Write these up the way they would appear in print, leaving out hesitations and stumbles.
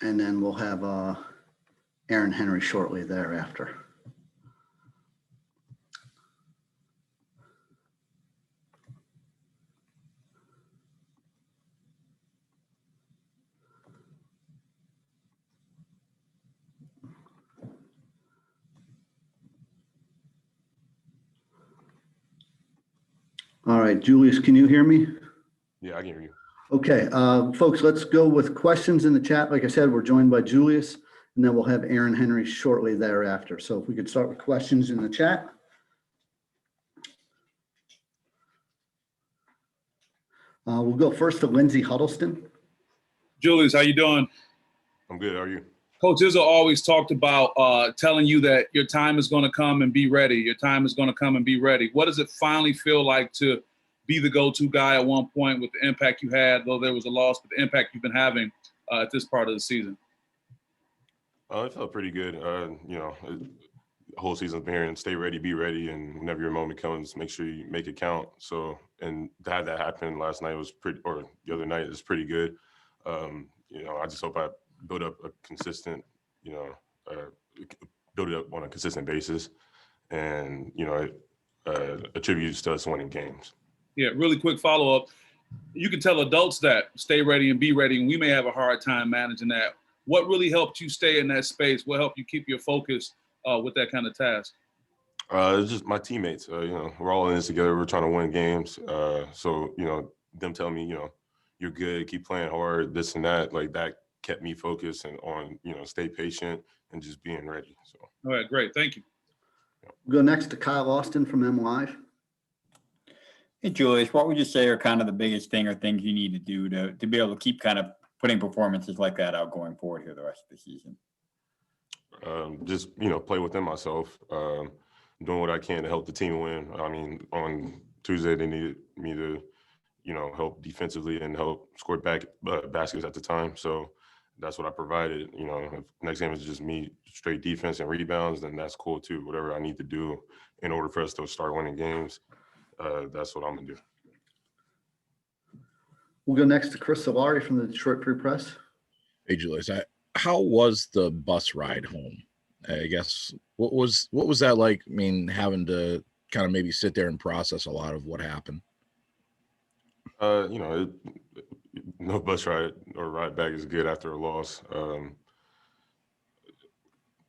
And then we'll have Aaron Henry shortly thereafter. All right, Julius, can you hear me? Yeah, I can hear you. Okay, folks, let's go with questions in the chat. Like I said, we're joined by Julius, and then we'll have Aaron Henry shortly thereafter. So if we could start with questions in the chat. We'll go first to Lindsey Huddleston. Julius, how you doing? I'm good. How are you? Coach Izzo always talked about telling you that your time is going to come and be ready. Your time is going to come and be ready. What does it finally feel like to be the go-to guy at one point with the impact you had, though there was a loss, but the impact you've been having at this part of the season? It felt pretty good. The whole season's been here and stay ready, be ready, and whenever your moment comes, make sure you make it count. So, and to have that happen last night was pretty, or the other night is pretty good. I just hope I build up a consistent, build it up on a consistent basis, and it attributes to us winning games. Yeah, really quick follow-up. You can tell adults that stay ready and be ready, and we may have a hard time managing that. What really helped you stay in that space? What helped you keep your focus with that kind of task? It's just my teammates. We're all in this together. We're trying to win games. So them telling me, you're good, keep playing hard, this and that, like that kept me focused and on, stay patient and just being ready. So. All right, great. Thank you. We'll go next to Kyle Austin from M Live. Hey, Julius, what would you say are kind of the biggest thing or things you need to do to be able to keep kind of putting performances like that out going forward here the rest of the season? Just, play within myself, doing what I can to help the team win. I mean, on Tuesday, they needed me to, help defensively and help score baskets at the time. So that's what I provided. If next game is just me straight defense and rebounds, then that's cool too. Whatever I need to do in order for us to start winning games, that's what I'm going to do. We'll go next to Chris Solari from the Detroit Free Press. Hey, Julius, how was the bus ride home? I guess what was that like? I mean, having to kind of maybe sit there and process a lot of what happened. No bus ride or ride back is good after a loss.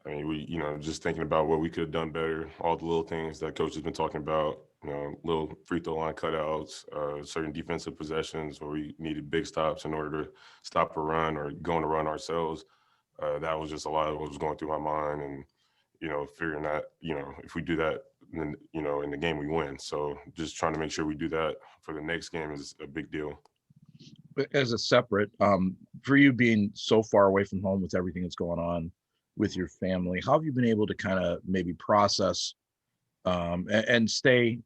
We just thinking about what we could have done better, all the little things that coach has been talking about, little free throw line cutouts, certain defensive possessions where we needed big stops in order to stop a run or go on a run ourselves. That was just a lot of what was going through my mind, and, figuring that, if we do that, then, in the game we win. So just trying to make sure we do that for the next game is a big deal. But as a separate, for you being so far away from home with everything that's going on with your family, how have you been able to kind of maybe process and stay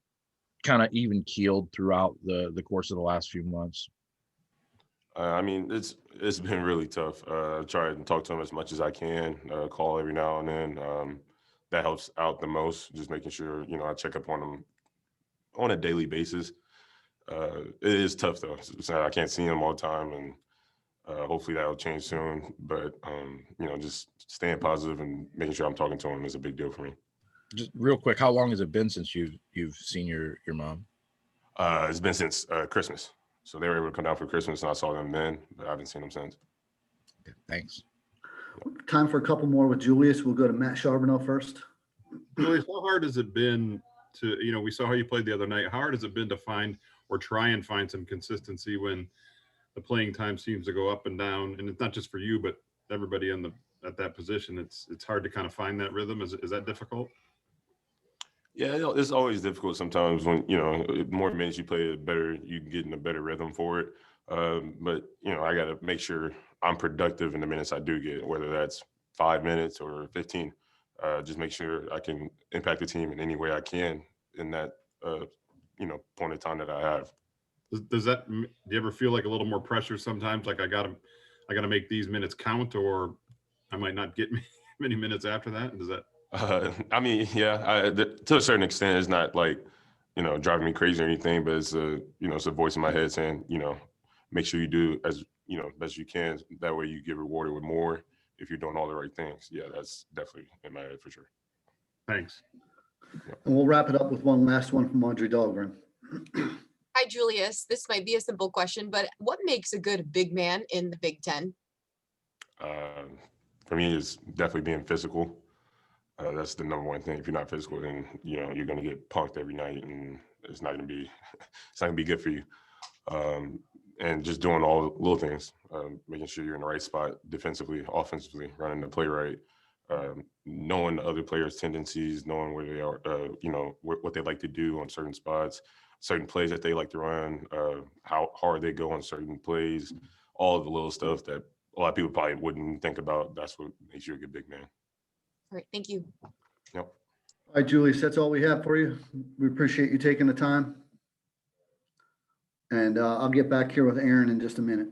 kind of even keeled throughout the course of the last few months? It's been really tough. I try to talk to them as much as I can, call every now and then. That helps out the most, just making sure, I check up on them on a daily basis. It is tough though. So I can't see them all the time, and hopefully that'll change soon. But, just staying positive and making sure I'm talking to them is a big deal for me. Just real quick, how long has it been since you've seen your mom? It's been since Christmas. So they were able to come down for Christmas, and I saw them then, but I haven't seen them since. Okay, thanks. Time for a couple more with Julius. We'll go to Matt Charbonneau first. Julius, how hard has it been to, we saw how you played the other night. How hard has it been to find or try and find some consistency when the playing time seems to go up and down? And it's not just for you, but everybody at that position. It's hard to kind of find that rhythm. Is that difficult? Yeah, it's always difficult sometimes when, the more minutes you play, the better you get in a better rhythm for it. But, I got to make sure I'm productive in the minutes I do get, whether that's 5 minutes or 15. Just make sure I can impact the team in any way I can in that, point of time that I have. Do you ever feel like a little more pressure sometimes? Like I got to make these minutes count, or I might not get many minutes after that. Does that? To a certain extent, it's not like, driving me crazy or anything, but it's it's a voice in my head saying, make sure you do as, best you can. That way you get rewarded with more if you're doing all the right things. Yeah, that's definitely in my head for sure. Thanks. And we'll wrap it up with one last one from Audrey Dahlgren. Hi, Julius. This might be a simple question, but what makes a good big man in the Big Ten? For me, it's definitely being physical. That's the number one thing. If you're not physical, then you're gonna get punked every night, and it's not gonna be good for you. And just doing all the little things, making sure you're in the right spot defensively, offensively, running the play right, knowing the other players' tendencies, knowing where they are, what they like to do on certain spots, certain plays that they like to run, how hard they go on certain plays, all of the little stuff that a lot of people probably wouldn't think about. That's what makes you a good big man. All right, thank you. Yep. All right, Julius, that's all we have for you. We appreciate you taking the time. And I'll get back here with Aaron in just a minute.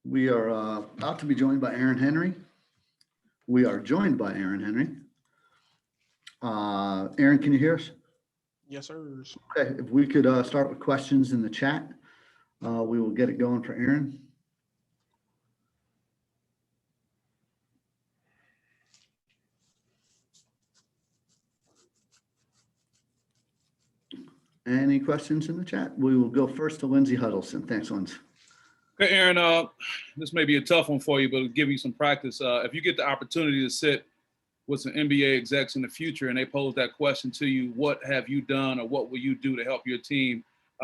We are about to be joined by Aaron Henry. We are joined by Aaron Henry. Aaron, can you hear us? Yes, sir. Okay, if we could start with questions in the chat, we will get it going for Aaron. Any questions in the chat? We will go first to Lindsay Huddleston. Thanks, Lindsay. Okay, Aaron, this may be a tough one for you, but it'll give you some practice. If you get the opportunity to sit with some NBA execs in the future and they pose that question to you, what have you done or what will you do to help your team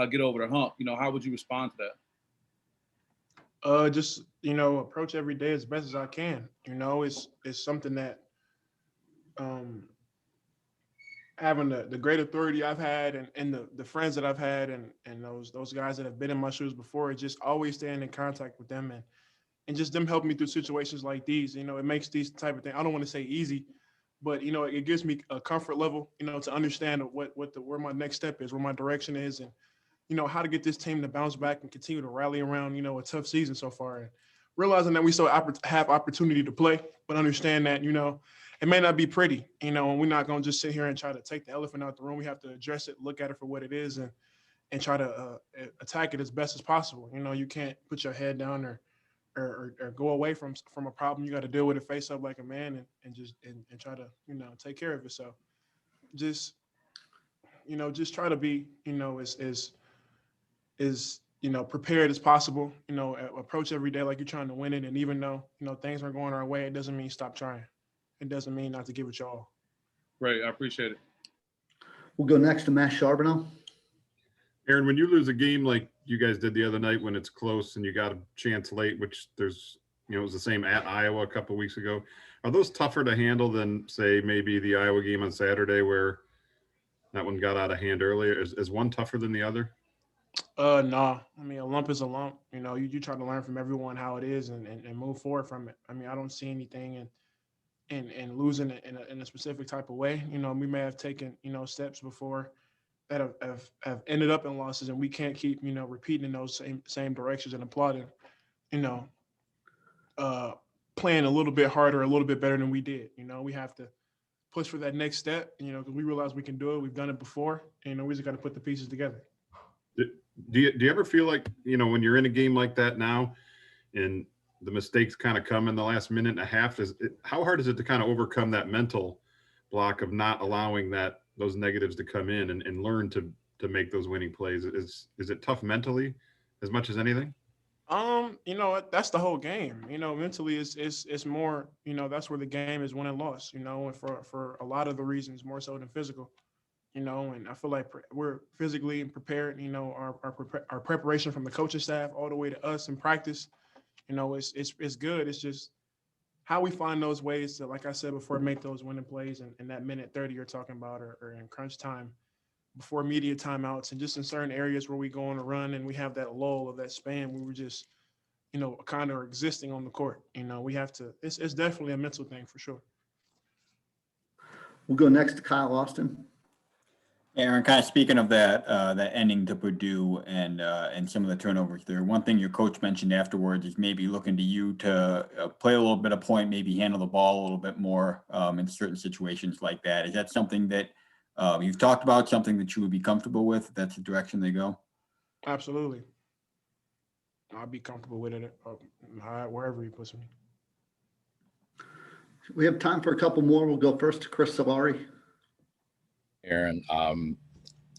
get over the hump? How would you respond to that? Just, approach every day as best as I can. It's something that having the great authority I've had and the friends that I've had and those guys that have been in my shoes before, just always staying in contact with them and just them helping me through situations like these. It makes these type of things, I don't want to say easy, but it gives me a comfort level, to understand where my next step is, where my direction is, and how to get this team to bounce back and continue to rally around, a tough season so far. And realizing that we still have opportunity to play, but understand that, it may not be pretty, and we're not going to just sit here and try to take the elephant out the room. We have to address it, look at it for what it is, and try to attack it as best as possible. You can't put your head down or go away from a problem. You got to deal with it face up like a man and try to, take care of it. So just try to be, as prepared as possible, approach every day like you're trying to win it. And even though, things aren't going our way, it doesn't mean stop trying. It doesn't mean not to give it your all. Great, I appreciate it. We'll go next to Matt Charbonneau. Aaron, when you lose a game like you guys did the other night when it's close and you got a chance late, which there's, it was the same at Iowa a couple of weeks ago. Are those tougher to handle than, say, maybe the Iowa game on Saturday where that one got out of hand earlier? Is one tougher than the other? No. I mean, a lump is a lump. You try to learn from everyone how it is and move forward from it. I mean, I don't see anything in losing it in a specific type of way. We may have taken, steps before that have ended up in losses, and we can't keep, repeating in those same directions and applauding, playing a little bit harder, a little bit better than we did. We have to push for that next step, because we realize we can do it. We've done it before, and we just got to put the pieces together. Do you ever feel like, when you're in a game like that now and the mistakes kind of come in the last minute and a half, how hard is it to kind of overcome that mental block of not allowing those negatives to come in and learn to make those winning plays? Is it tough mentally as much as anything? That's the whole game. Mentally it's more, that's where the game is won and lost, and for a lot of the reasons more so than physical, and I feel like we're physically prepared, our preparation from the coaching staff all the way to us in practice, it's good. It's just how we find those ways to, like I said before, make those winning plays in that minute 30 you're talking about, or in crunch time before media timeouts, and just in certain areas where we go on a run and we have that lull of that span, we were just, kind of existing on the court. We have to, it's definitely a mental thing for sure. We'll go next to Kyle Austin. Aaron, kind of speaking of that ending to Purdue and some of the turnovers there. One thing your coach mentioned afterwards is maybe looking to you to play a little bit of point, maybe handle the ball a little bit more in certain situations like that. Is that something that you've talked about, something that you would be comfortable with, if that's the direction they go? Absolutely. I'd be comfortable with it wherever he puts me. We have time for a couple more. We'll go first to Chris Solari. Aaron, I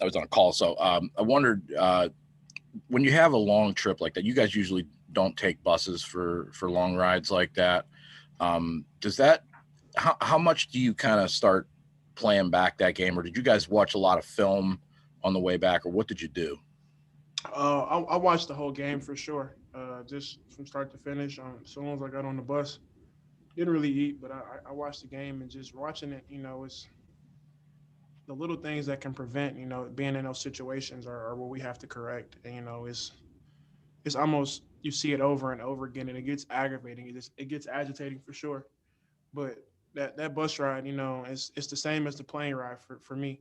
was on a call, so I wondered when you have a long trip like that, you guys usually don't take buses for long rides like that. Does that how much do you kind of start playing back that game, or did you guys watch a lot of film on the way back, or what did you do? I watched the whole game for sure, just from start to finish. As soon as I got on the bus, didn't really eat, but I watched the game, and just watching it, it's the little things that can prevent, being in those situations are what we have to correct. And, it's almost, you see it over and over again, and it gets aggravating. It gets agitating for sure. But that bus ride, it's the same as the plane ride for me.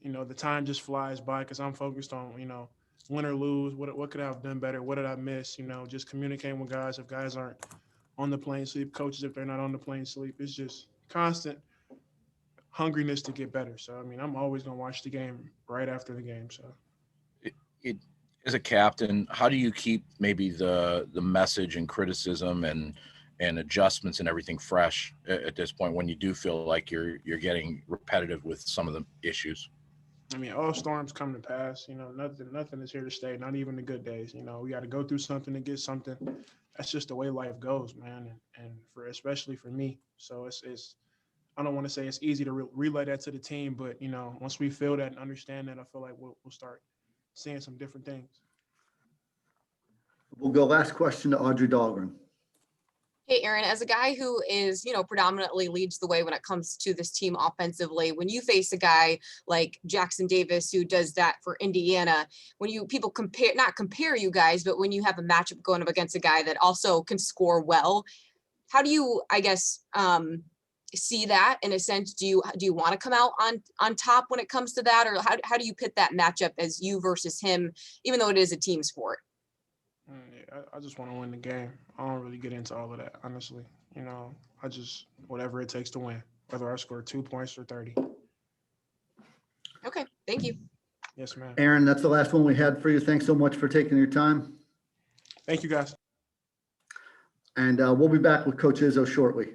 The time just flies by because I'm focused on, win or lose, what could I have done better? What did I miss? Just communicating with guys if guys aren't on the plane sleep, coaches if they're not on the plane sleep. It's just constant hungriness to get better. So, I'm always going to watch the game right after the game. So As a captain, how do you keep maybe the message and criticism and adjustments and everything fresh at this point when you do feel like you're getting repetitive with some of the issues? All storms come to pass. Nothing is here to stay, not even the good days. We got to go through something to get something. That's just the way life goes, man. And especially for me. So it's I don't want to say it's easy to relay that to the team, but, once we feel that and understand that, I feel like we'll start seeing some different things. We'll go last question to Audrey Dahlgren. Hey, Aaron, as a guy who is, predominantly leads the way when it comes to this team offensively, when you face a guy like Jackson Davis, who does that for Indiana, when people not compare you guys, but when you have a matchup going up against a guy that also can score well, how do you, I guess, see that in a sense? Do you want to come out on top when it comes to that? Or how do you pit that matchup as you versus him, even though it is a team sport? Yeah, I just want to win the game. I don't really get into all of that, honestly. I just, whatever it takes to win, whether I score 2 points or 30. Okay, thank you. Yes, ma'am. Aaron, that's the last one we had for you. Thanks so much for taking your time. Thank you, guys. And we'll be back with Coach Izzo shortly.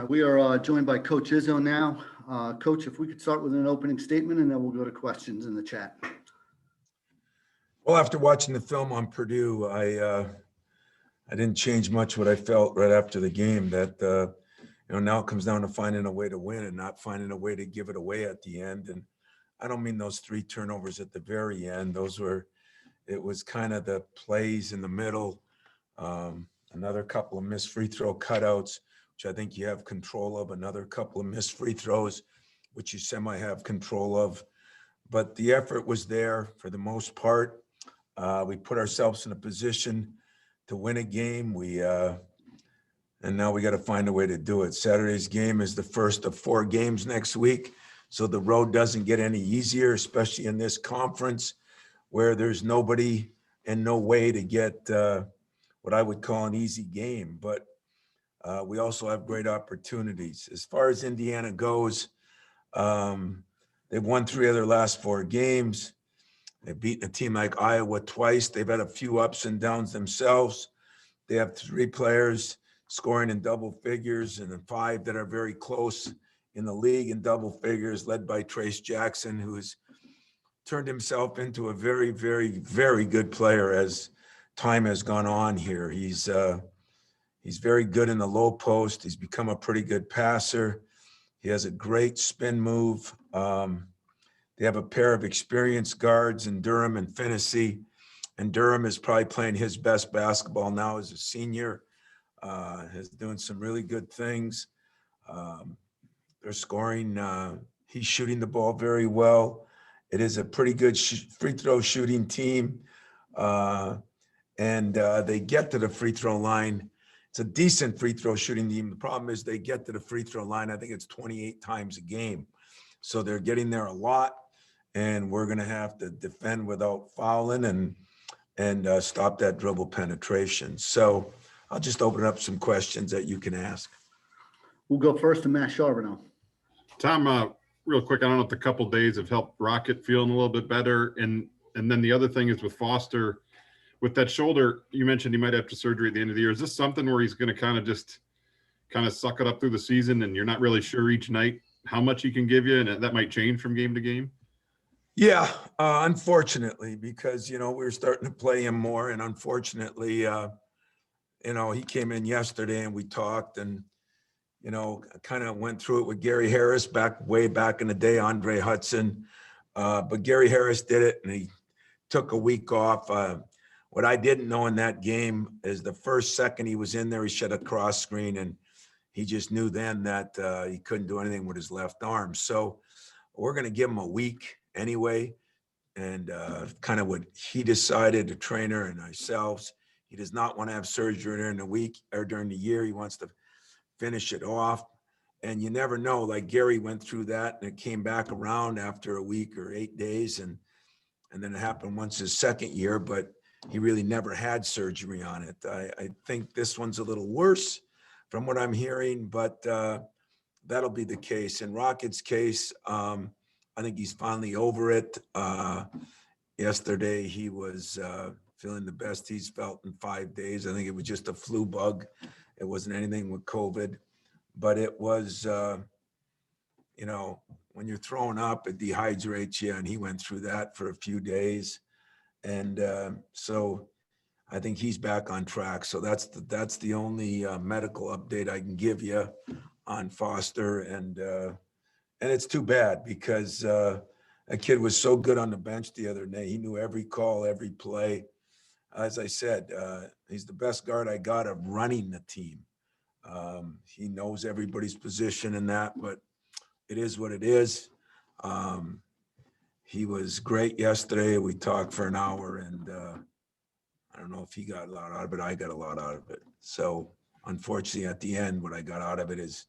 We are joined by Coach Izzo now. Coach, if we could start with an opening statement and then we'll go to questions in the chat. Well, after watching the film on Purdue, I didn't change much what I felt right after the game, that now it comes down to finding a way to win and not finding a way to give it away at the end. And I don't mean those 3 turnovers at the very end. It was kind of the plays in the middle. Another couple of missed free throw cutouts, which I think you have control of. Another couple of missed free throws, which you semi have control of. But the effort was there for the most part. We put ourselves in a position to win a game. And now we got to find a way to do it. Saturday's game is the first of 4 games next week. So the road doesn't get any easier, especially in this conference where there's nobody and no way to get what I would call an easy game. But we also have great opportunities. As far as Indiana goes, they've won 3 of their last 4 games. They've beaten a team like Iowa twice. They've had a few ups and downs themselves. They have 3 players scoring in double figures and then 5 that are very close in the league in double figures, led by Trace Jackson, who has turned himself into a very, very, very good player as time has gone on here. He's very good in the low post. He's become a pretty good passer. He has a great spin move. They have a pair of experienced guards in Durham and Finney, and Durham is probably playing his best basketball now as a senior. Is doing some really good things. They're scoring. He's shooting the ball very well. It is a pretty good free throw shooting team. And they get to the free throw line. It's a decent free throw shooting team. The problem is they get to the free throw line, I think it's 28 times a game. So they're getting there a lot. And we're going to have to defend without fouling and stop that dribble penetration. So I'll just open up some questions that you can ask. We'll go first to Matt Charbonneau. Tom, real quick, I don't know if the couple days have helped Rocket feeling a little bit better. And then the other thing is with Foster, with that shoulder, you mentioned he might have to surgery at the end of the year. Is this something where he's going to kind of suck it up through the season and you're not really sure each night how much he can give you, and that might change from game to game? Yeah, unfortunately, because, we're starting to play him more. And unfortunately, he came in yesterday and we talked and, kind of went through it with Gary Harris way back in the day, Andre Hudson. But Gary Harris did it and he took a week off. What I didn't know in that game is the first second he was in there, he shot a cross screen and he just knew then that he couldn't do anything with his left arm. So we're going to give him a week anyway. And kind of what he decided, the trainer and ourselves, he does not want to have surgery during the week or during the year. He wants to finish it off. And you never know, like Gary went through that and it came back around after a week or 8 days. And then it happened once his second year, but he really never had surgery on it. I think this one's a little worse from what I'm hearing, but that'll be the case. In Rocket's case, I think he's finally over it. Yesterday, he was feeling the best he's felt in 5 days. I think it was just a flu bug. It wasn't anything with COVID, but it was, when you're throwing up, it dehydrates you, and he went through that for a few days. And so I think he's back on track. So that's the only medical update I can give you on Foster. And it's too bad because a kid was so good on the bench the other day. He knew every call, every play. As I said, he's the best guard I got of running the team. He knows everybody's position in that, but it is what it is. He was great yesterday. We talked for an hour, and I don't know if he got a lot out of it. I got a lot out of it. So unfortunately, at the end, what I got out of it is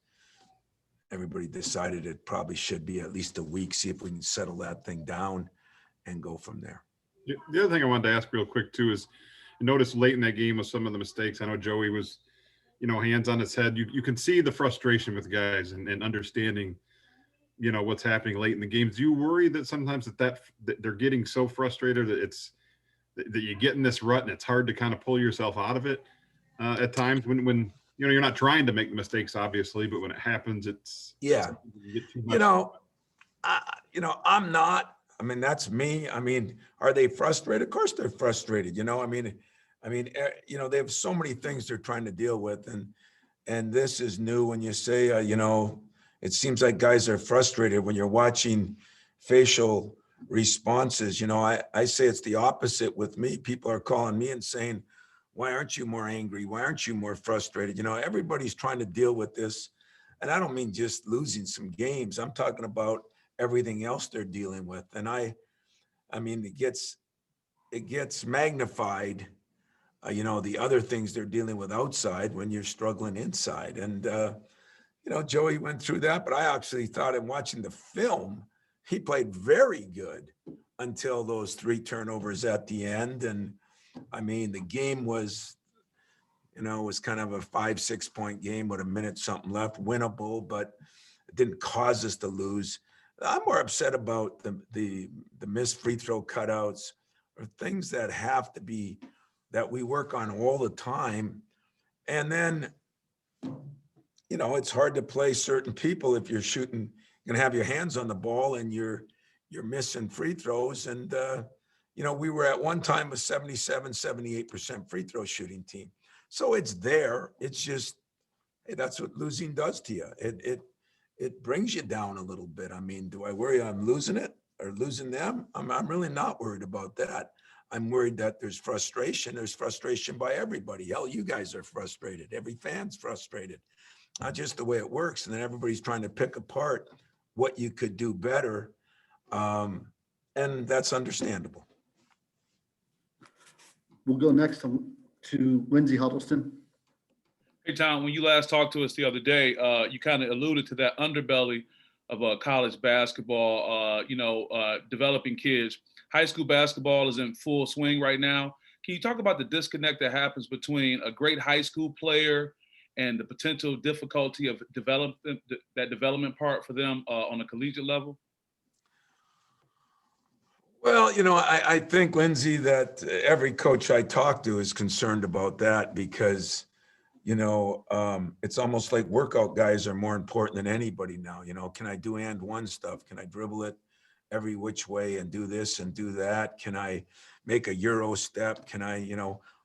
everybody decided it probably should be at least a week, see if we can settle that thing down and go from there. The other thing I wanted to ask real quick too is, you noticed late in that game with some of the mistakes. I know Joey was, hands on his head. You can see the frustration with guys and understanding, what's happening late in the games. Do you worry that sometimes that they're getting so frustrated that you get in this rut and it's hard to kind of pull yourself out of it at times when you're not trying to make mistakes, obviously, but when it happens, it's Yeah. you get too You much. know, I'm not. I mean, that's me. I mean, are they frustrated? Of course they're frustrated. They have so many things they're trying to deal with, and this is new. When you say, it seems like guys are frustrated when you're watching facial responses. I say it's the opposite with me. People are calling me and saying, "Why aren't you more angry? Why aren't you more frustrated?" Everybody's trying to deal with this, and I don't mean just losing some games. I'm talking about everything else they're dealing with, and I mean, it gets magnified. The other things they're dealing with outside when you're struggling inside. And, Joey went through that, but I actually thought in watching the film, he played very good until those 3 turnovers at the end. And I mean, the game was, was kind of a 5-6 point game with a minute something left, winnable, but it didn't cause us to lose. I'm more upset about the missed free throw cutouts or things that have to be, that we work on all the time. And then, it's hard to play certain people if you're shooting, going to have your hands on the ball and you're missing free throws. And, we were at one time a 77-78% free throw shooting team. So it's there. It's just, hey, that's what losing does to you. It brings you down a little bit. I mean, do I worry I'm losing it or losing them? I'm really not worried about that. I'm worried that there's frustration. There's frustration by everybody. Hell, you guys are frustrated. Every fan's frustrated. Not just the way it works. And then everybody's trying to pick apart what you could do better. And that's understandable. We'll go next to Lindsey Huddleston. Hey, Tom, when you last talked to us the other day, you kind of alluded to that underbelly of college basketball, developing kids. High school basketball is in full swing right now. Can you talk about the disconnect that happens between a great high school player and the potential difficulty of that development part for them on a collegiate level? Well, I think, Lindsay, that every coach I talk to is concerned about that because, it's almost like workout guys are more important than anybody now. Can I do and one stuff? Can I dribble it every which way and do this and do that? Can I make a Euro step? Can I,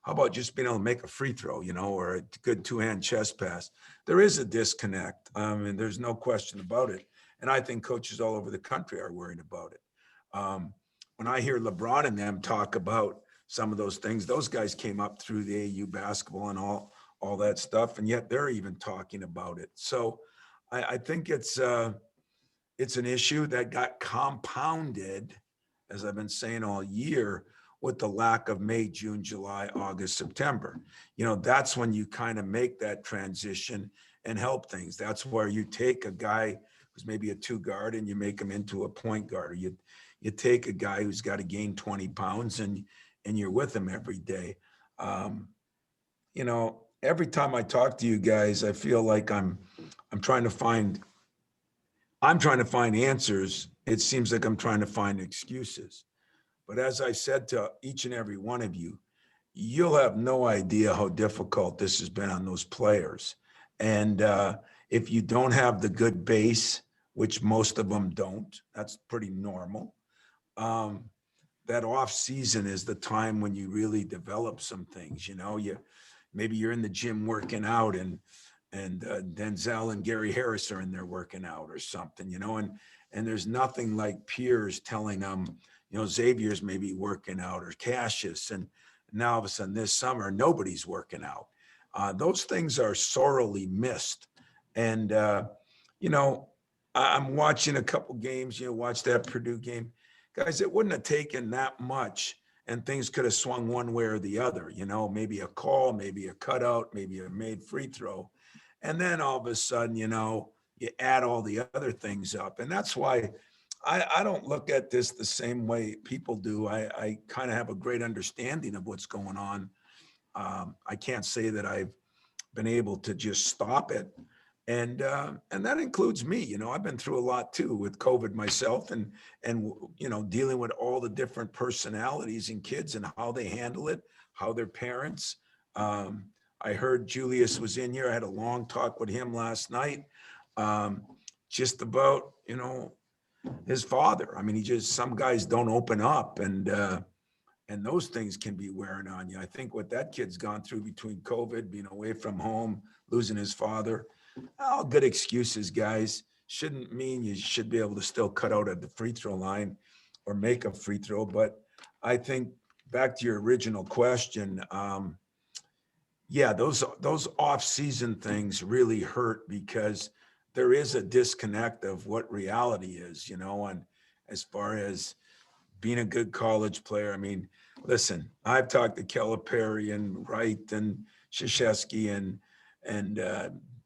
how about just being able to make a free throw, or a good 2-hand chest pass? There is a disconnect. And there's no question about it. And I think coaches all over the country are worried about it. When I hear LeBron and them talk about some of those things, those guys came up through the AU basketball and all that stuff, and yet they're even talking about it. So I think it's an issue that got compounded, as I've been saying all year, with the lack of May, June, July, August, September. That's when you kind of make that transition and help things. That's where you take a guy who's maybe a 2 guard and you make him into a point guard, or you take a guy who's got to gain 20 pounds and you're with him every day. Every time I talk to you guys, I feel like I'm trying to find answers. It seems like I'm trying to find excuses. But as I said to each and every one of you, you'll have no idea how difficult this has been on those players. And if you don't have the good base, which most of them don't, that's pretty normal. That off season is the time when you really develop some things. Maybe you're in the gym working out and Denzel and Gary Harris are in there working out or something, and there's nothing like peers telling them, Xavier's maybe working out, or Cassius, and now all of a sudden this summer nobody's working out. Those things are sorely missed. And I'm watching a couple games, watch that Purdue game. Guys, it wouldn't have taken that much and things could have swung one way or the other, maybe a call, maybe a cutout, maybe a made free throw. And then all of a sudden, you add all the other things up. And that's why I don't look at this the same way people do. I kind of have a great understanding of what's going on. I can't say that I've been able to just stop it. And that includes me. I've been through a lot too with COVID myself, and dealing with all the different personalities and kids and how they handle it, how their parents, I heard Julius was in here. I had a long talk with him last night, just about, his father. I mean, some guys don't open up, and those things can be wearing on you. I think what that kid's gone through between COVID, being away from home, losing his father, all good excuses, guys. Shouldn't mean you should be able to still cut out at the free throw line or make a free throw. But I think back to your original question, yeah, those off-season things really hurt because there is a disconnect of what reality is, and as far as being a good college player. I mean, listen, I've talked to Calipari and Wright and Krzyzewski and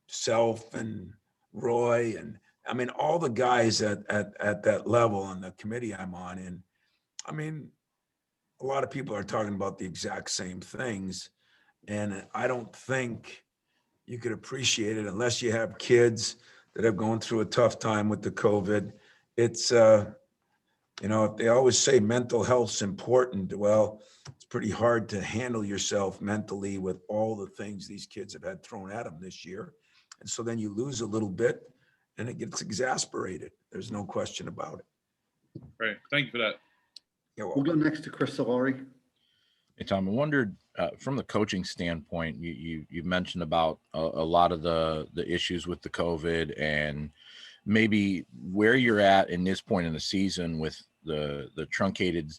Self and Roy, and I mean all the guys at that level on the committee I'm on. And I mean, a lot of people are talking about the exact same things. And I don't think you could appreciate it unless you have kids that have gone through a tough time with the COVID. It's, if they always say mental health's important, well, it's pretty hard to handle yourself mentally with all the things these kids have had thrown at them this year. And so then you lose a little bit and it gets exasperated. There's no question about it. Great. Thank you for that. You're We'll welcome. go next to Chris Solari. Hey, Tom, I wondered from the coaching standpoint, you mentioned about a lot of the issues with the COVID and maybe where you're at in this point in the season with the truncated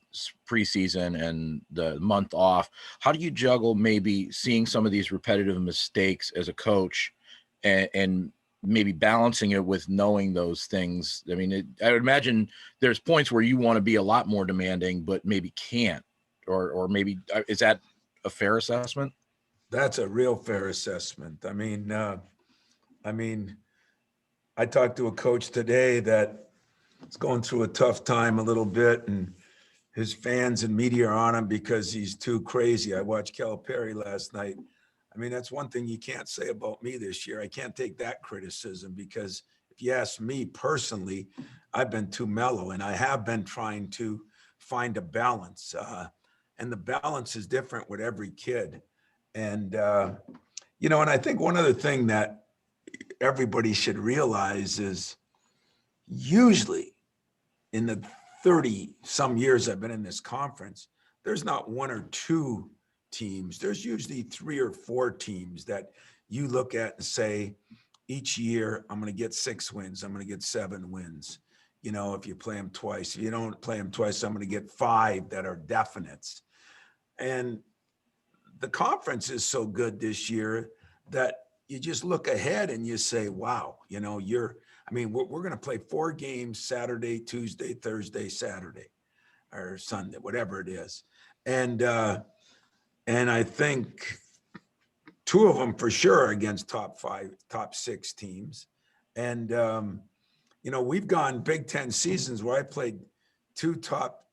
preseason and the month off. How do you juggle maybe seeing some of these repetitive mistakes as a coach and maybe balancing it with knowing those things? I mean, I would imagine there's points where you want to be a lot more demanding, but maybe can't. Or maybe is that a fair assessment? That's a real fair assessment. I mean, I talked to a coach today that is going through a tough time a little bit, and his fans and media are on him because he's too crazy. I watched Calipari last night. I mean, that's one thing you can't say about me this year. I can't take that criticism because if you ask me personally, I've been too mellow, and I have been trying to find a balance. And the balance is different with every kid. And, and I think one other thing that everybody should realize is usually in the 30 some years I've been in this conference, there's not one or two teams. There's usually 3 or 4 teams that you look at and say, each year I'm going to get 6 wins. I'm going to get 7 wins. If you play them twice. If you don't play them twice, I'm going to get 5 that are definites. And the conference is so good this year that you just look ahead and you say, wow, we're going to play 4 games Saturday, Tuesday, Thursday, Saturday, or Sunday, whatever it is. And I think 2 of them for sure are against top 5, top 6 teams. And, we've gone Big Ten seasons where I played 2 top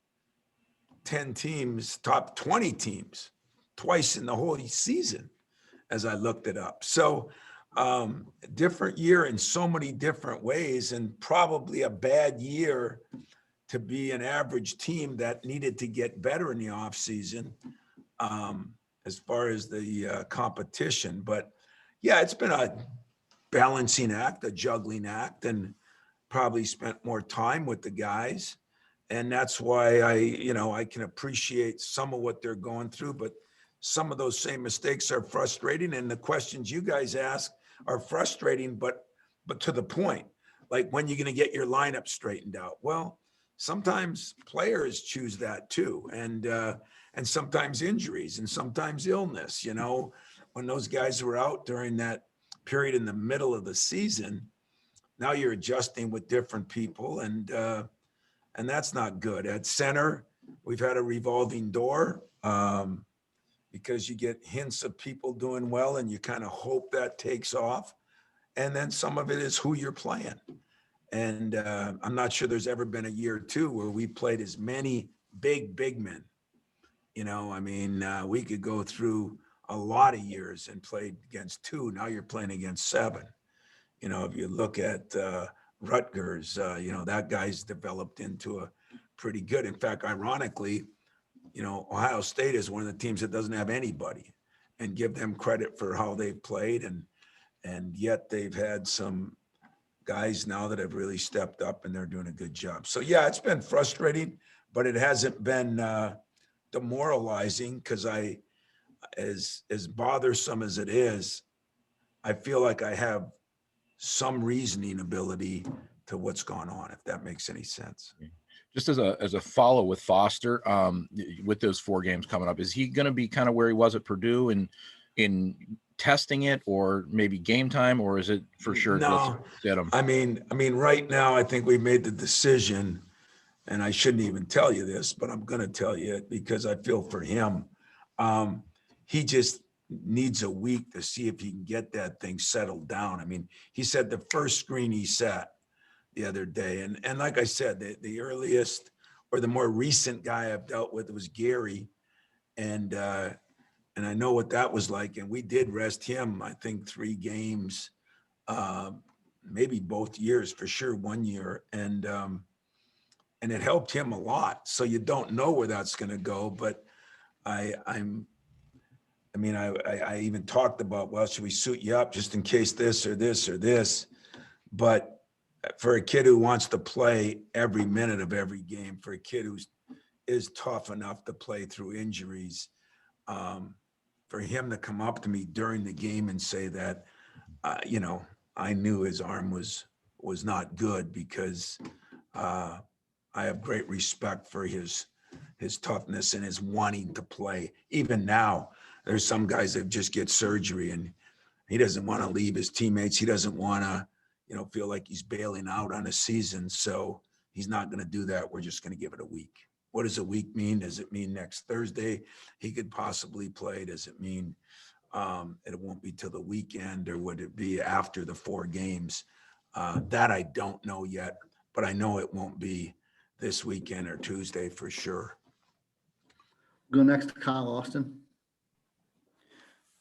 10 teams, top 20 teams twice in the whole season as I looked it up. So different year in so many different ways, and probably a bad year to be an average team that needed to get better in the off season as far as the competition. But yeah, it's been a balancing act, a juggling act, and probably spent more time with the guys. And that's why I can appreciate some of what they're going through, but some of those same mistakes are frustrating. And the questions you guys ask are frustrating, but to the point, like when you're going to get your lineup straightened out. Well, sometimes players choose that too. And sometimes injuries and sometimes illness, when those guys were out during that period in the middle of the season, now you're adjusting with different people, and that's not good. At center, we've had a revolving door because you get hints of people doing well and you kind of hope that takes off. And then some of it is who you're playing. And I'm not sure there's ever been a year or two where we played as many big men. We could go through a lot of years and played against 2. Now you're playing against 7. If you look at Rutgers, that guy's developed into a pretty good. In fact, ironically, Ohio State is one of the teams that doesn't have anybody. and give them credit for how they've played. And yet they've had some guys now that have really stepped up and they're doing a good job. So yeah, it's been frustrating, but it hasn't been demoralizing, because as bothersome as it is, I feel like I have some reasoning ability to what's gone on, if that makes any sense. Just as a follow with Foster, with those 4 games coming up, is he going to be kind of where he was at Purdue in testing it, or maybe game time, or is it for sure? No, Get him. I mean, right now, I think we've made the decision, and I shouldn't even tell you this, but I'm going to tell you it because I feel for him. He just needs a week to see if he can get that thing settled down. I mean, he said the first screen he sat the other day, and like I said, the earliest or the more recent guy I've dealt with was Gary, and I know what that was like. And we did rest him, I think 3 games, maybe both years, for sure 1 year, and it helped him a lot. So you don't know where that's going to go, but I even talked about, well, should we suit you up just in case this or this or this? But for a kid who wants to play every minute of every game, for a kid who is tough enough to play through injuries, for him to come up to me during the game and say that, I knew his arm was not good, because I have great respect for his toughness and his wanting to play. Even now, there's some guys that just get surgery and he doesn't want to leave his teammates. He doesn't want to, feel like he's bailing out on a season. So he's not going to do that. We're just going to give it a week. What does a week mean? Does it mean next Thursday he could possibly play? Does it mean it won't be till the weekend, or would it be after the 4 games? That I don't know yet, but I know it won't be this weekend or Tuesday for sure. Go next to Kyle Austin.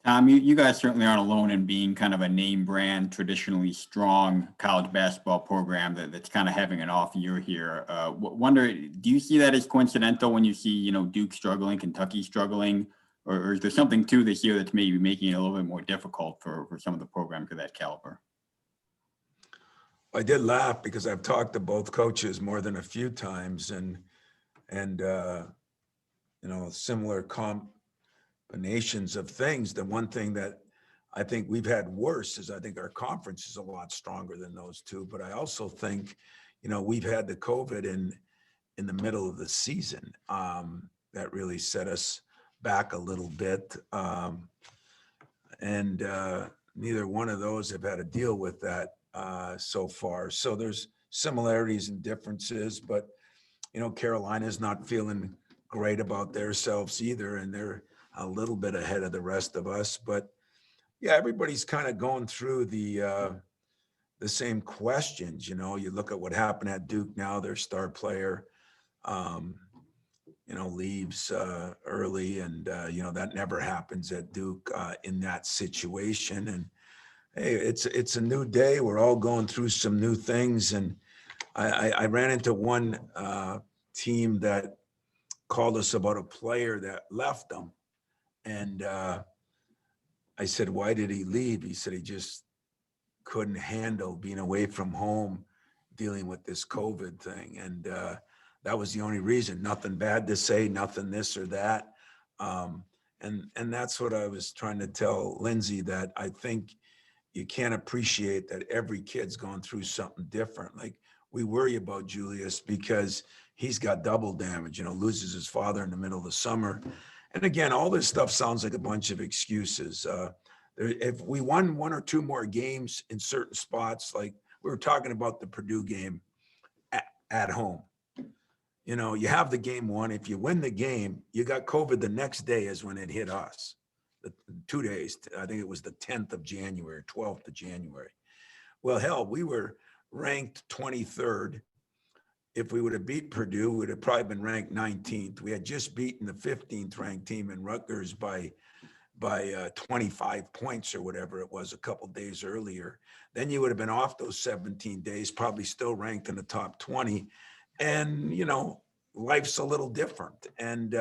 Tom, you guys certainly aren't alone in being kind of a name brand, traditionally strong college basketball program that's kind of having an off year here. Wonder, do you see that as coincidental when you see, Duke struggling, Kentucky struggling, or is there something to this year that's maybe making it a little bit more difficult for some of the programs of that caliber? I did laugh because I've talked to both coaches more than a few times, and similar combinations of things. The one thing that I think we've had worse is I think our conference is a lot stronger than those two. But I also think, we've had the COVID in the middle of the season that really set us back a little bit, and neither one of those have had to deal with that so far. So there's similarities and differences, but Carolina's not feeling great about themselves either, and they're a little bit ahead of the rest of us. But yeah, everybody's kind of going through the same questions. You look at what happened at Duke now, their star player leaves early, and that never happens at Duke in that situation. And hey, it's a new day. We're all going through some new things. And I ran into one team that called us about a player that left them. And I said, why did he leave? He said he just couldn't handle being away from home, dealing with this COVID thing. And that was the only reason. Nothing bad to say, nothing this or that. And that's what I was trying to tell Lindsay, that I think you can't appreciate that every kid's going through something different. Like, we worry about Julius because he's got double damage, loses his father in the middle of the summer. And again, all this stuff sounds like a bunch of excuses. If we won 1 or 2 more games in certain spots, like we were talking about the Purdue game at home, you have the game won. If you win the game, you got COVID the next day is when it hit us. 2 days, I think it was the 10th of January, 12th of January. Well, hell, we were ranked 23rd. If we would have beat Purdue, we would have probably been ranked 19th. We had just beaten the 15th ranked team in Rutgers by 25 points or whatever it was a couple days earlier. Then you would have been off those 17 days, probably still ranked in the top 20. And, life's a little different. And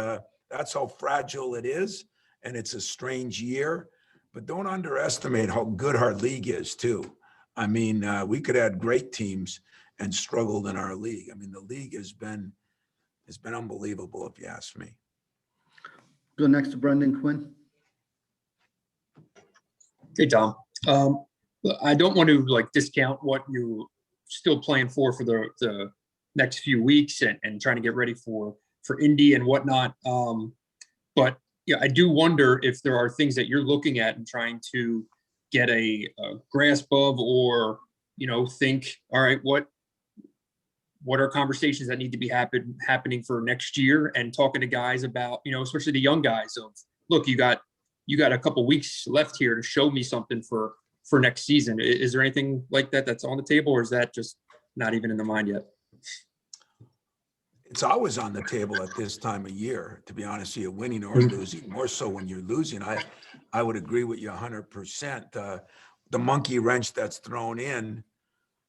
that's how fragile it is. and it's a strange year, but don't underestimate how good our league is too. I mean, we could have great teams and struggled in our league. I mean, the league has been unbelievable, if you ask me. Go next to Brendan Quinn. Hey, Tom. I don't want to like discount what you're still playing for the next few weeks and trying to get ready for Indy and whatnot. But yeah, I do wonder if there are things that you're looking at and trying to get a grasp of, or, think, all right, what are conversations that need to be happening for next year, and talking to guys about, especially the young guys of, look, you got a couple weeks left here to show me something for next season. Is there anything like that that's on the table, or is that just not even in the mind yet? It's always on the table at this time of year, to be honest with you, winning or losing, more so when you're losing. I would agree with you 100%. The monkey wrench that's thrown in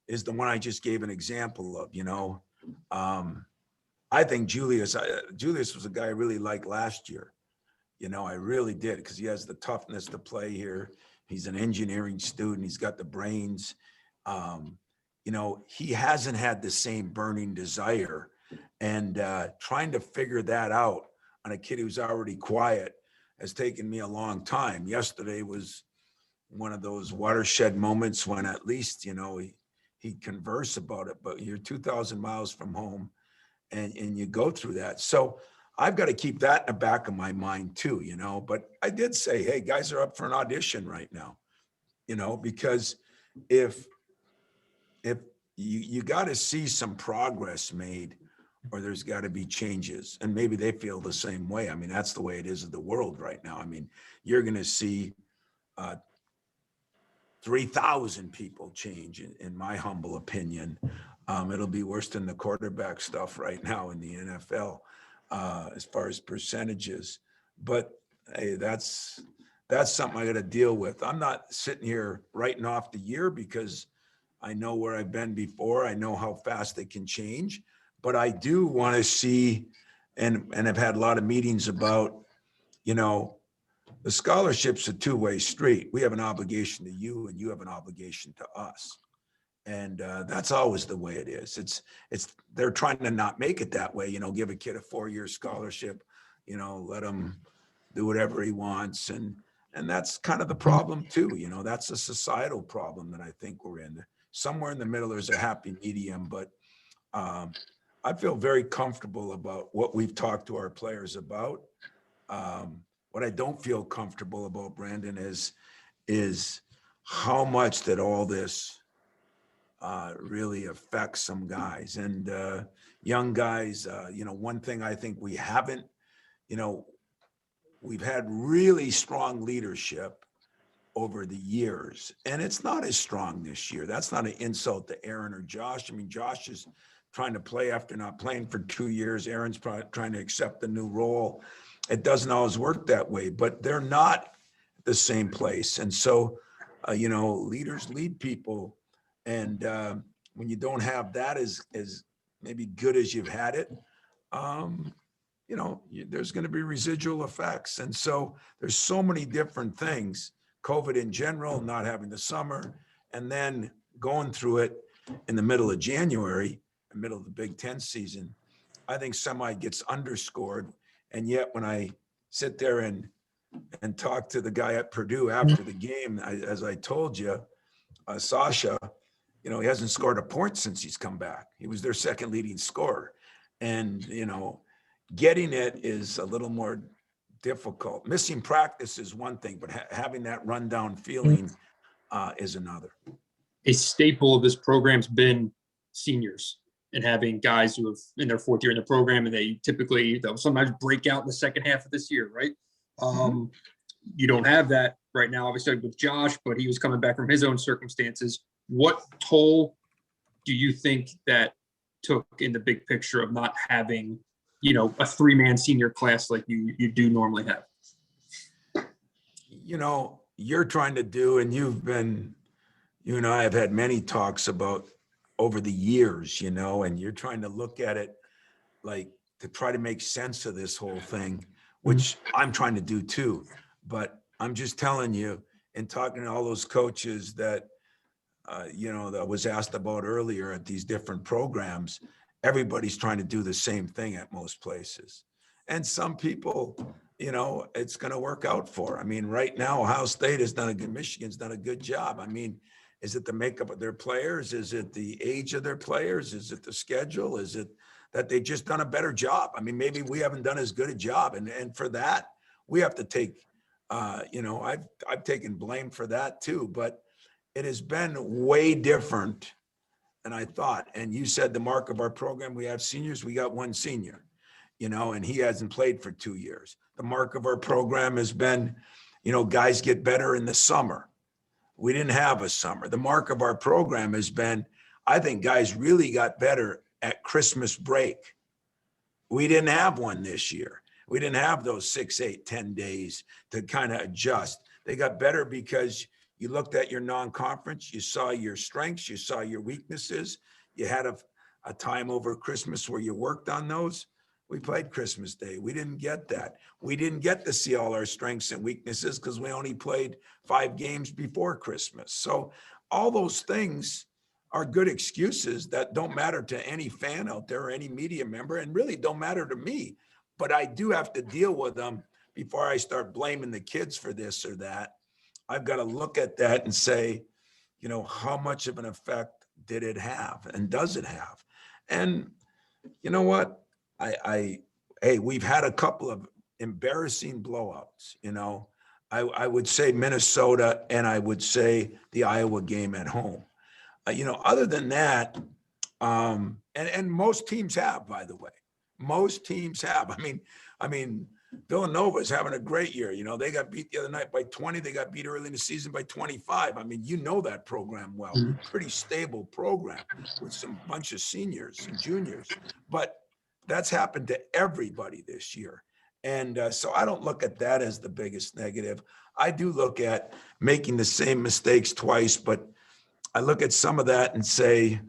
is the one I just gave an example of, I think Julius was a guy I really liked last year. I really did, because he has the toughness to play here. He's an engineering student. He's got the brains. He hasn't had the same burning desire, and trying to figure that out on a kid who's already quiet has taken me a long time. Yesterday was one of those watershed moments when at least, he'd converse about it, but you're 2,000 miles from home and you go through that. So I've got to keep that in the back of my mind too, but I did say, hey, guys are up for an audition right now, because if you got to see some progress made, or there's got to be changes, and maybe they feel the same way. I mean, that's the way it is in the world right now. I mean, you're going to see 3,000 people change, in my humble opinion. It'll be worse than the quarterback stuff right now in the NFL, as far as percentages. But hey, that's something I got to deal with. I'm not sitting here writing off the year, because I know where I've been before. I know how fast they can change, but I do want to see, and I've had a lot of meetings about, the scholarship's a two-way street. We have an obligation to you, and you have an obligation to us. And that's always the way it is. They're trying to not make it that way, give a kid a 4-year scholarship, let him do whatever he wants. And that's kind of the problem too. That's a societal problem that I think we're in. Somewhere in the middle, there's a happy medium, but I feel very comfortable about what we've talked to our players about. What I don't feel comfortable about, Brandon, is how much that all this really affects some guys and young guys. One thing I think we haven't, we've had really strong leadership over the years, and it's not as strong this year. That's not an insult to Aaron or Josh. I mean, Josh is trying to play after not playing for 2 years. Aaron's probably trying to accept the new role. It doesn't always work that way, but they're not the same place. And so, leaders lead people. And when you don't have that as maybe good as you've had it, there's going to be residual effects. And so there's so many different things, COVID in general, not having the summer, and then going through it in the middle of January, the middle of the Big Ten season. I think semi gets underscored. And yet when I sit there and talk to the guy at Purdue after the game, as I told you, Sasha, he hasn't scored a point since he's come back. He was their second leading scorer. And, getting it is a little more difficult. Missing practice is one thing, but having that rundown feeling is another. A staple of this program's been seniors and having guys who have in their 4th year in the program, and they'll sometimes break out in the second half of this year, right? You don't have that right now, obviously, with Josh, but he was coming back from his own circumstances. What toll do you think that took in the big picture of not having, a 3-man senior class like you do normally have? You're trying to do, and you and I have had many talks about over the years, and you're trying to look at it like to try to make sense of this whole thing. which I'm trying to do too. But I'm just telling you, and talking to all those coaches that, that was asked about earlier at these different programs, everybody's trying to do the same thing at most places. And some people, it's going to work out for. I mean, right now, Ohio State has done a good, Michigan's done a good job. I mean, is it the makeup of their players? Is it the age of their players? Is it the schedule? Is it that they just done a better job? I mean, maybe we haven't done as good a job. And for that, we have to take, I've taken blame for that too, but it has been way different than I thought. And you said the mark of our program, we have seniors, we got one senior, and he hasn't played for 2 years. The mark of our program has been, guys get better in the summer. We didn't have a summer. The mark of our program has been, I think guys really got better at Christmas break. We didn't have one this year. We didn't have those 6, 8, 10 days to kind of adjust. They got better because you looked at your non-conference, you saw your strengths, you saw your weaknesses. You had a time over Christmas where you worked on those. We played Christmas Day. We didn't get that. We didn't get to see all our strengths and weaknesses because we only played 5 games before Christmas. So all those things are good excuses that don't matter to any fan out there or any media member, and really don't matter to me. But I do have to deal with them before I start blaming the kids for this or that. I've got to look at that and say, how much of an effect did it have and does it have? And you know what? Hey, we've had a couple of embarrassing blowouts, I would say Minnesota, and I would say the Iowa game at home. Other than that, and most teams have, by the way, most teams have. I mean, Villanova is having a great year. They got beat the other night by 20. They got beat early in the season by 25. I mean, that program well. Pretty stable program with some bunch of seniors and juniors. But that's happened to everybody this year. And so I don't look at that as the biggest negative. I do look at making the same mistakes twice, but I look at some of that and say,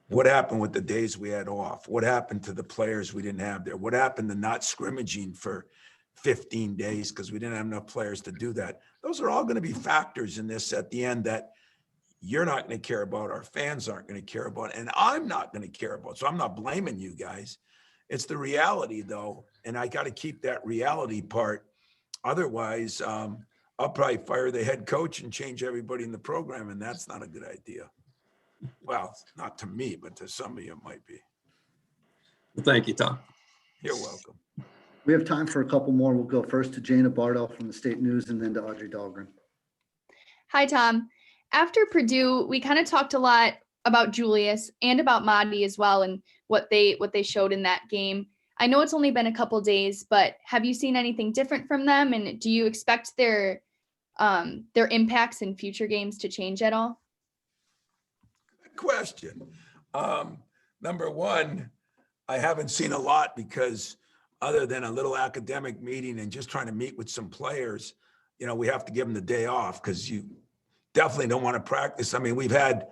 what happened with the days we had off? What happened to the players we didn't have there? What happened to not scrimmaging for 15 days because we didn't have enough players to do that? Those are all going to be factors in this at the end that you're not going to care about, our fans aren't going to care about, and I'm not going to care about. So I'm not blaming you guys. It's the reality, though, and I got to keep that reality part. Otherwise, I'll probably fire the head coach and change everybody in the program, and that's not a good idea. Well, not to me, but to some of you it might be. Thank you, Tom. You're welcome. We have time for a couple more. We'll go first to Jana Bardell from the State News and then to Audrey Dahlgren. Hi, Tom. After Purdue, we kind of talked a lot about Julius and about Madi as well and what they showed in that game. I know it's only been a couple days, but have you seen anything different from them? And do you expect their impacts in future games to change at all? Good question. Number one, I haven't seen a lot because other than a little academic meeting and just trying to meet with some players, we have to give them the day off because you definitely don't want to practice. I mean, we've had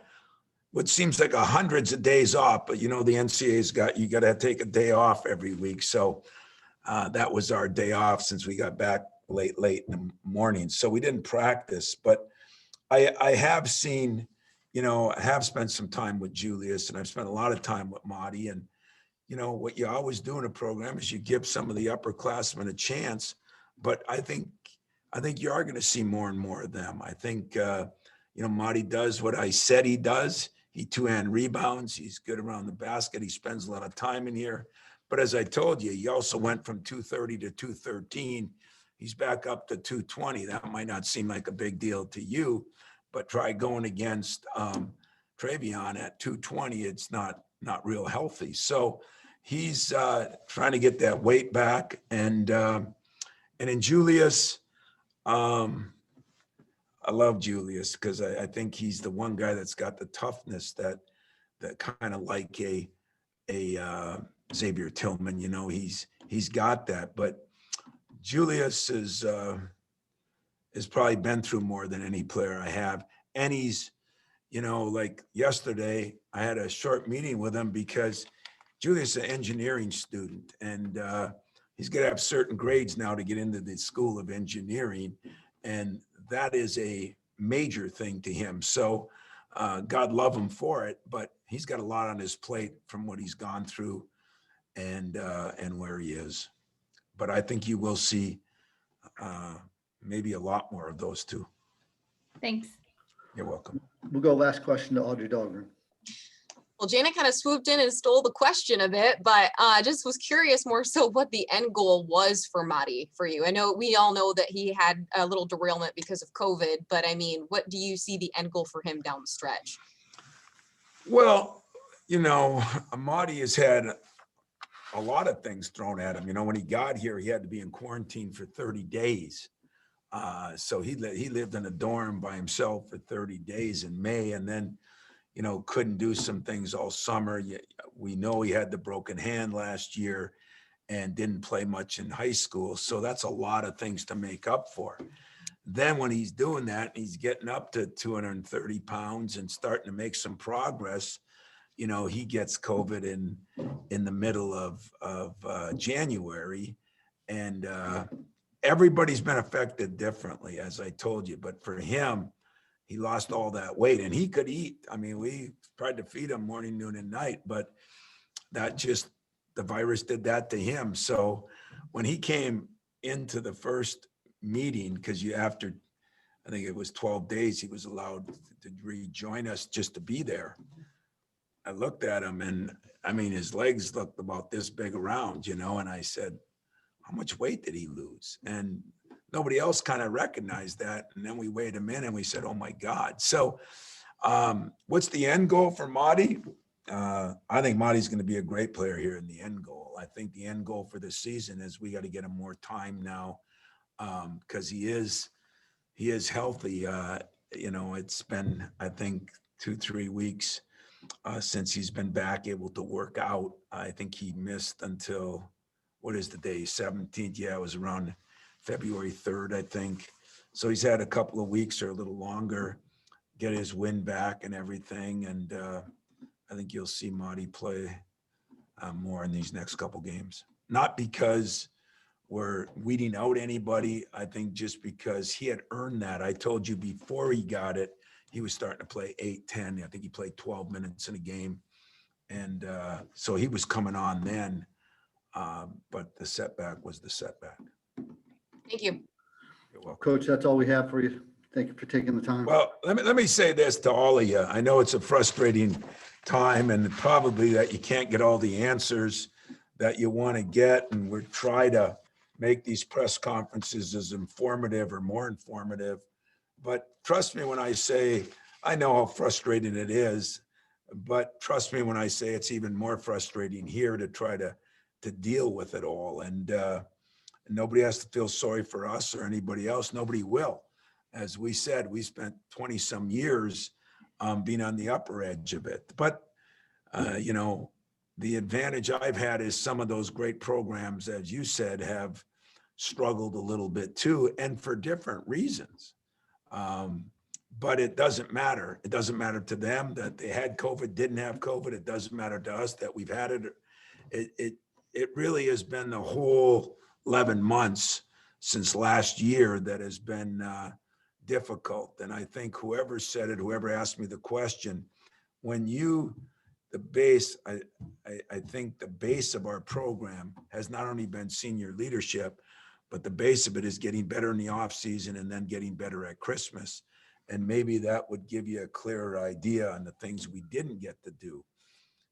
what seems like hundreds of days off, but the NCAA's you got to take a day off every week. So that was our day off since we got back late in the morning. So we didn't practice, but I have seen, I have spent some time with Julius and I've spent a lot of time with Madi. And, what you always do in a program is you give some of the upperclassmen a chance, but I think you are going to see more and more of them. I think, Madi does what I said he does. He two-hand rebounds. He's good around the basket. He spends a lot of time in here. But as I told you, he also went from 230 to 213. He's back up to 220. That might not seem like a big deal to you, but try going against Travion at 220. It's not real healthy. So he's trying to get that weight back. And in Julius, I love Julius because I think he's the one guy that's got the toughness that kind of like a Xavier Tillman. He's got that. But Julius is probably been through more than any player I have, and he's like yesterday I had a short meeting with him because Julius is an engineering student, and he's going to have certain grades now to get into the School of Engineering, and that is a major thing to him. So God love him for it, but he's got a lot on his plate from what he's gone through and where he is. But I think you will see maybe a lot more of those two. Thanks. You're welcome. We'll go last question to Audrey Dahlgren. Well, Janet kind of swooped in and stole the question a bit, but just was curious more so what the end goal was for Madi for you. I know we all know that he had a little derailment because of COVID, but I mean, what do you see the end goal for him down the stretch? Well, you know, Madi has had a lot of things thrown at him. You know, when he got here, he had to be in quarantine for 30 days. So he lived in a dorm by himself for 30 days in May, and then, you know, couldn't do some things all summer. We know he had the broken hand last year and didn't play much in high school. So that's a lot of things to make up for. Then when he's doing that, he's getting up to 230 pounds and starting to make some progress. You know, he gets COVID in the middle of January, and everybody's been affected differently, as I told you. But for him, he lost all that weight and he could eat. I mean, we tried to feed him morning, noon, and night, but the virus did that to him. So when he came into the first meeting, because after, I think it was 12 days, he was allowed to rejoin us just to be there. I looked at him and I mean, his legs looked about this big around, you know, and I said, how much weight did he lose? And nobody else kind of recognized that. And then we weighed him in and we said, oh my God. So what's the end goal for Madi? I think Madi's going to be a great player here in the end goal. I think the end goal for this season is we got to get him more time now because he is healthy. You know, it's been, I think, 2-3 weeks since he's been back able to work out. I think he missed until, what is the day, 17th? Yeah, it was around February 3rd, I think. So he's had a couple of weeks or a little longer, get his wind back and everything. And I think you'll see Madi play more in these next couple games. Not because we're weeding out anybody. I think just because he had earned that. I told you before he got it, he was starting to play 8-10. I think he played 12 minutes in a game. And so he was coming on then. But the setback was the setback. Thank you. You're welcome. Coach, that's all we have for you. Thank you for taking the time. Well, let me say this to all of you. I know it's a frustrating time and probably that you can't get all the answers that you want to get. And we're trying to make these press conferences as informative or more informative. But trust me when I say, I know how frustrating it is, but trust me when I say it's even more frustrating here to try to deal with it all. And nobody has to feel sorry for us or anybody else. Nobody will. As we said, we spent 20 some years being on the upper edge of it. But, you know, the advantage I've had is some of those great programs, as you said, have struggled a little bit too, and for different reasons. But it doesn't matter. It doesn't matter to them that they had COVID, didn't have COVID. It doesn't matter to us that we've had it. It really has been the whole 11 months since last year that has been difficult. And I think whoever said it, whoever asked me the question, when the base, I think the base of our program has not only been senior leadership, but the base of it is getting better in the off season and then getting better at Christmas. And maybe that would give you a clearer idea on the things we didn't get to do.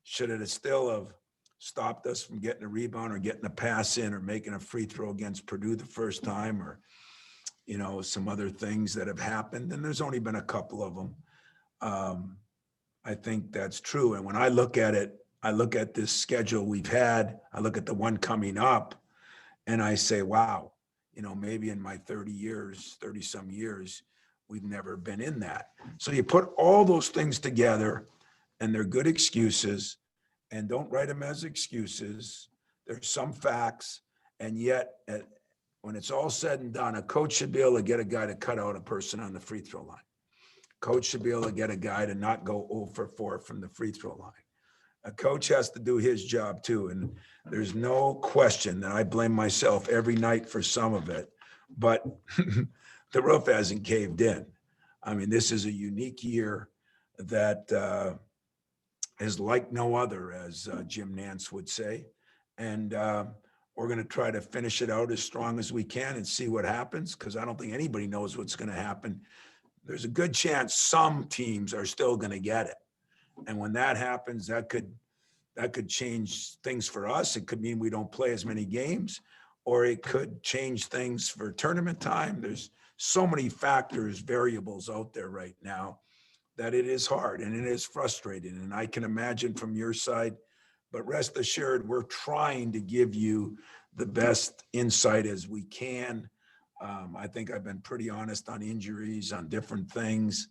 Should it still have stopped us from getting a rebound or getting a pass in or making a free throw against Purdue the first time, or, you know, some other things that have happened? And there's only been a couple of them. I think that's true. And when I look at it, I look at this schedule we've had, I look at the one coming up, and I say, wow, you know, maybe in my 30 some years, we've never been in that. So you put all those things together, and they're good excuses, and don't write them as excuses. There's some facts, and yet when it's all said and done, a coach should be able to get a guy to cut out a person on the free throw line. Coach should be able to get a guy to not go 0 for 4 from the free throw line. A coach has to do his job too. And there's no question that I blame myself every night for some of it, but the roof hasn't caved in. I mean, this is a unique year that is like no other, as Jim Nance would say. And we're going to try to finish it out as strong as we can and see what happens, because I don't think anybody knows what's going to happen. There's a good chance some teams are still going to get it. And when that happens, that could change things for us. It could mean we don't play as many games, or it could change things for tournament time. There's so many factors, variables out there right now that it is hard and it is frustrating. And I can imagine from your side, but rest assured, we're trying to give you the best insight as we can. I think I've been pretty honest on injuries, on different things.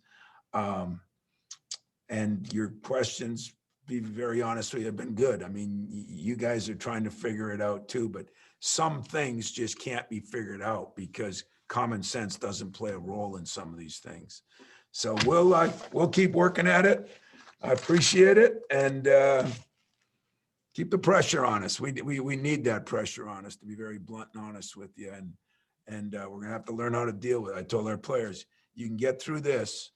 And your questions, be very honest with you, have been good. I mean, you guys are trying to figure it out too, but some things just can't be figured out because common sense doesn't play a role in some of these things. So we'll keep working at it. I appreciate it, and keep the pressure on us. We need that pressure on us, to be very blunt and honest with you. And we're gonna have to learn how to deal with it. I told our players, you can get through this,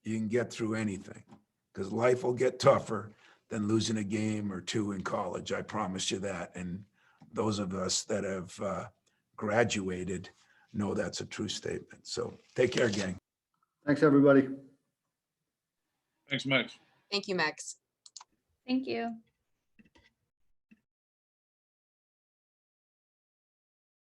you can get through anything, because life will get tougher than losing a game or two in college. I promise you that. And those of us that have graduated know that's a true statement. So take care, gang. Thanks, everybody. Thanks, Max. Thank you, Max. Thank you.